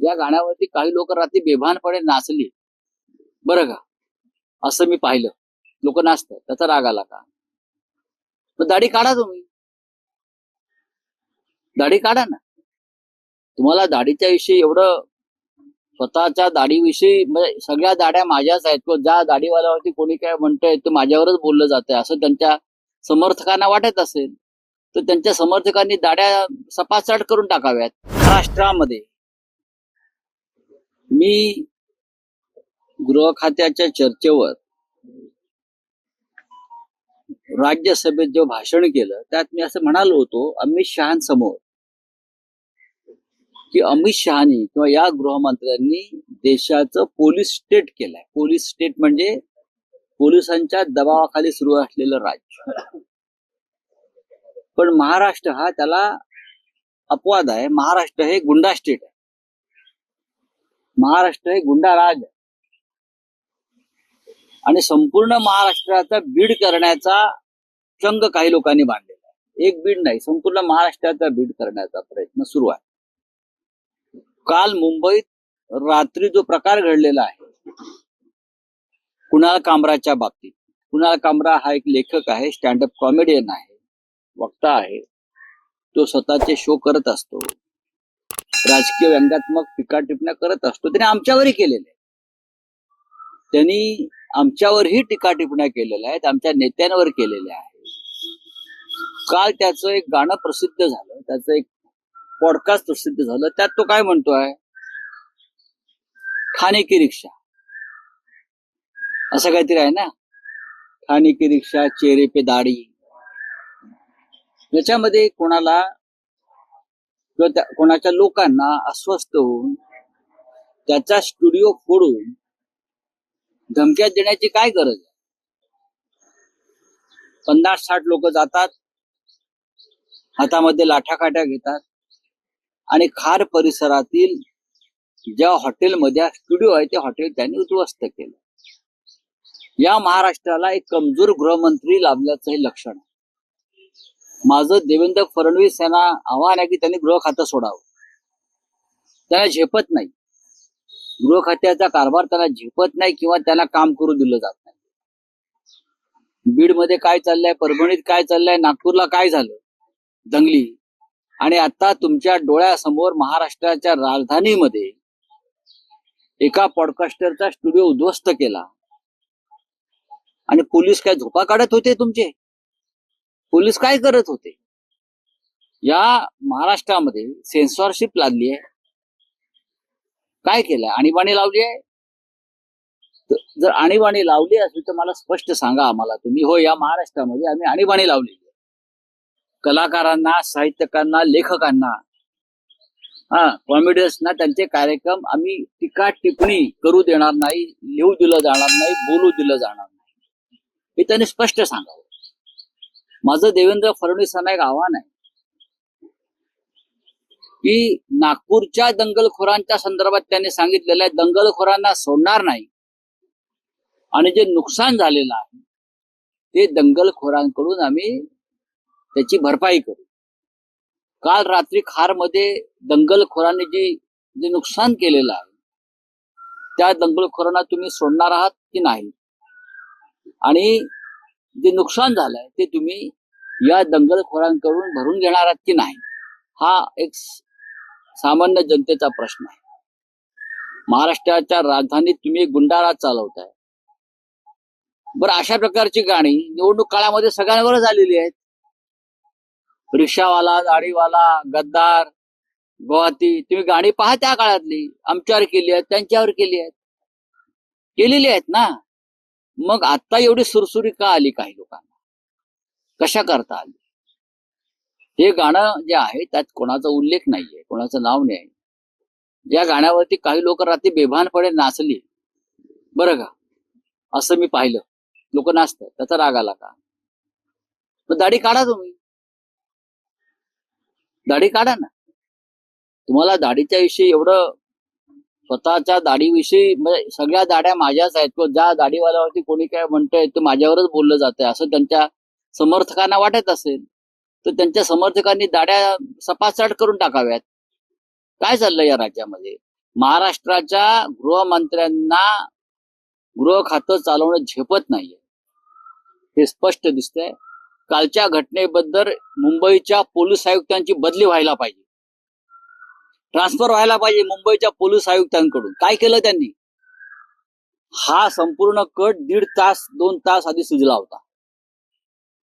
या गाण्यावरती काही लोक रात्री बेभानपणे नाचली बरं का, असं मी पाहिलं. लोक नाचतात, त्याचा राग आला का? मग दाढी काढा, तुम्ही दाढी काढा ना. तुम्हाला दाढीच्या विषयी एवढं, स्वतःच्या दाढीविषयी म्हणजे सगळ्या दाढ्या माझ्याच आहेत, किंवा ज्या दाढीवाल्यावरती कोणी काय म्हणतंय ते माझ्यावरच बोललं जातंय असं त्यांच्या समर्थकांना वाटत असेल, तर त्यांच्या समर्थकांनी दाढ्या सपासट करून टाकाव्यात. महाराष्ट्रामध्ये मी गृह खात्याच्या चर्चेवर राज्यसभेत जे भाषण केलं त्यात मी असं म्हणालो होतो अमित शहांसमोर, की अमित शहानी किंवा या गृहमंत्र्यांनी देशाचं पोलीस स्टेट केलंय. पोलीस स्टेट म्हणजे पोलिसांच्या दबावाखाली सुरू असलेलं राज्य. पण महाराष्ट्र हा त्याला अपवाद आहे. महाराष्ट्र हे गुंडा स्टेट आहे. महाराष्ट्र हे गुंडा राज आहे. आणि संपूर्ण महाराष्ट्राचा बीड करण्याचा चंग काही लोकांनी बांधलेला आहे. एक बीड नाही, संपूर्ण महाराष्ट्राचा बीड करण्याचा प्रयत्न सुरू आहे. काल मुंबईत रात्री जो प्रकार घडलेला आहे कुणाल कामराच्या बाबतीत, कुणाल कामरा हा एक लेखक आहे, स्टँडअप कॉमेडियन आहे, वक्ता आहे. तो स्वतःचे शो करत असतो, राजकीय व्यंगात्मक टीका टिप्पण्या करत असतो. त्याने आमच्यावरही केलेले, त्यांनी आमच्यावरही टीका टिप्पण्या केलेल्या आहेत, आमच्या नेत्यांवर केलेल्या आहेत. काल त्याचं एक गाणं प्रसिद्ध झालं, त्याचं एक पॉडकास्ट प्रसिद्ध झालं. त्यात तो काय म्हणतोय, खाने की रिक्षा असं काहीतरी आहे ना, खाने की रिक्षा, चेहरे पे दाढी. याच्यामध्ये कोणाला किंवा कोणाच्या लोकांना अस्वस्थ होऊन त्याचा स्टुडिओ फोडून धमक्या देण्याची काय गरज आहे? 50-60 लोक जातात, हातामध्ये लाठाकाठ्या घेतात आणि खार परिसरातील ज्या हॉटेलमध्ये स्टुडिओ आहे ते हॉटेल त्यांनी उद्ध्वस्त केलं. या महाराष्ट्राला एक कमजोर गृहमंत्री लाभल्याचं हे लक्षण आहे. माझं देवेंद्र फडणवीस यांना आव्हान आहे की त्यांनी गृह खातं सोडावं. त्यांना झेपत नाही, गृह खात्याचा कारभार त्यांना झेपत नाही किंवा त्याला काम करू दिलं जात नाही. बीडमध्ये काय चाललंय, परभणीत काय चाललंय, नागपूरला काय झालं, दंगली, आणि आता तुमच्या डोळ्यासमोर महाराष्ट्राच्या राजधानीमध्ये एका पॉडकास्टरचा स्टुडिओ उद्ध्वस्त केला. आणि पोलीस काय झोपा काढत होते? तुमचे पोलीस काय करत होते? या महाराष्ट्रामध्ये सेन्सॉरशिप लादली आहे. काय केलंय? आणीबाणी लावली आहे. जर आणीबाणी लावली असेल तर मला स्पष्ट सांगा आम्हाला तुम्ही. हो, या महाराष्ट्रामध्ये आम्ही आणीबाणी लावली. कलाकारांना, साहित्यकांना, लेखकांना, कॉमेडियन्सना त्यांचे कार्यक्रम आम्ही टीका टिप्पणी करू देणार नाही, लिहू दिलं जाणार नाही, बोलू दिलं जाणार नाही, हे त्यांनी स्पष्ट सांगावं. माझं देवेंद्र फडणवीसांना एक आव्हान आहे की नागपूरच्या दंगलखोरांच्या संदर्भात त्यांनी सांगितलेलं आहे, दंगलखोरांना सोडणार नाही आणि जे नुकसान झालेलं आहे ते दंगलखोरांकडून आम्ही त्याची भरपाई करू. काल रात्री खारमध्ये दंगलखोरांनी जे नुकसान केलेलं आहे त्या दंगलखोरांना तुम्ही सोडणार आहात की नाही, आणि जे नुकसान झालंय ते तुम्ही या दंगलखोरांकडून भरून घेणार आहात की नाही, हा एक सामान्य जनतेचा प्रश्न आहे. महाराष्ट्राच्या राजधानीत तुम्ही गुंडाराज चालवताय. बरं, अशा प्रकारची गाणी निवडणूक काळामध्ये सगळ्यांवरच आलेली आहेत. रिक्षावाला, दाढीवाला, गद्दार, गुवाहाटी, तुम्ही गाणी पहा त्या काळातली, आमच्यावर केली आहेत, त्यांच्यावर केली आहेत, केलेली आहेत ना. मग आता एवढी सुरसुरी का आली काही लोकांना? कशा करता आली? हे गाणं जे आहे त्यात कोणाचा उल्लेख नाहीये, कोणाचं नाव नाही. या गाण्यावरती काही लोक रात्री बेभानपणे नाचली बरं का, असं मी पाहिलं. लोक नाचतात, त्याचा राग आला का? मग दाढी काढा, तुम्ही दाढी काढा ना. तुम्हाला दाढीच्या विषयी एवढं, स्वतःच्या दाढीविषयी म्हणजे सगळ्या दाढ्या माझ्याच आहेत, किंवा ज्या दाढीवाल्यावरती कोणी काय म्हणतंय ते माझ्यावरच बोललं जातंय असं त्यांच्या समर्थकांना वाटत असेल, तर त्यांच्या समर्थकांनी दाढ्या सपासट करून टाकाव्यात. काय चाललंय या राज्यामध्ये? महाराष्ट्राच्या गृहमंत्र्यांना गृह खातं चालवणं झेपत नाहीये, हे स्पष्ट दिसतंय. कालच्या घटनेबद्दल मुंबईच्या पोलीस आयुक्तांची बदली व्हायला पाहिजे, ट्रान्सफर व्हायला पाहिजे मुंबईच्या पोलीस आयुक्तांकडून. काय केलं त्यांनी? हा संपूर्ण कट 1.5 तास 2 तास आधी सुजला होता.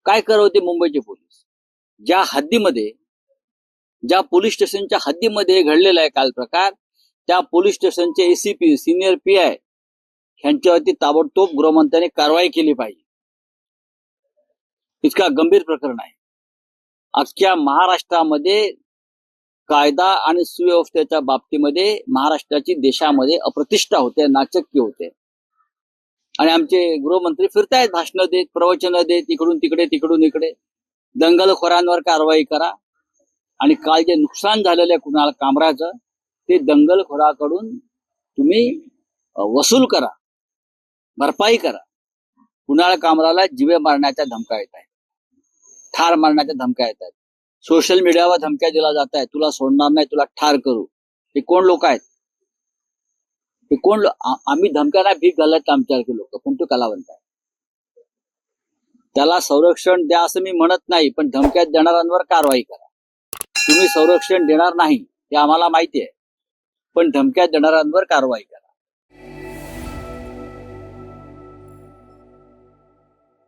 काय करत होते मुंबईचे पोलीस? ज्या हद्दीमध्ये, ज्या पोलीस स्टेशनच्या हद्दीमध्ये घडलेला आहे काल प्रकार, त्या पोलीस स्टेशनचे एसीपी, सिनियर पीआय ह्यांच्यावरती ताबडतोब गृहमंत्र्यांनी कारवाई केली पाहिजे. इतका गंभीर प्रकरण आहे. अख्ख्या महाराष्ट्रामध्ये कायदा आणि सुव्यवस्थेच्या बाबतीमध्ये महाराष्ट्राची देशामध्ये अप्रतिष्ठा होते, नाचक्की होते. आणि आमचे गृहमंत्री फिरतायत, भाषणं देत, प्रवचनं देत, इकडून तिकडे तिकडून इकडे. दंगलखोरांवर कारवाई करा आणि काल जे नुकसान झालेलं आहे कुणाल कामराचं, ते दंगलखोराकडून तुम्ही वसूल करा, भरपाई करा. कुणाल कामराला जिवे मारण्याच्या धमक्या येत आहेत, ठार मारण्याच्या धमक्या येत आहेत, सोशल मीडियावर धमक्या दिल्या जात आहेत, तुला सोडणार नाही, तुला ठार करू. हे कोण लोक आहेत? हे कोण? आम्ही धमक्यांना भीक घालत आमच्यासारखे लोक, पण तो कलावंत आहे. त्याला संरक्षण द्या असं मी म्हणत नाही, पण धमक्या देणाऱ्यांवर कारवाई करा. तुम्ही संरक्षण देणार नाही हे आम्हाला माहिती आहे, पण धमक्या देणाऱ्यांवर कारवाई करा.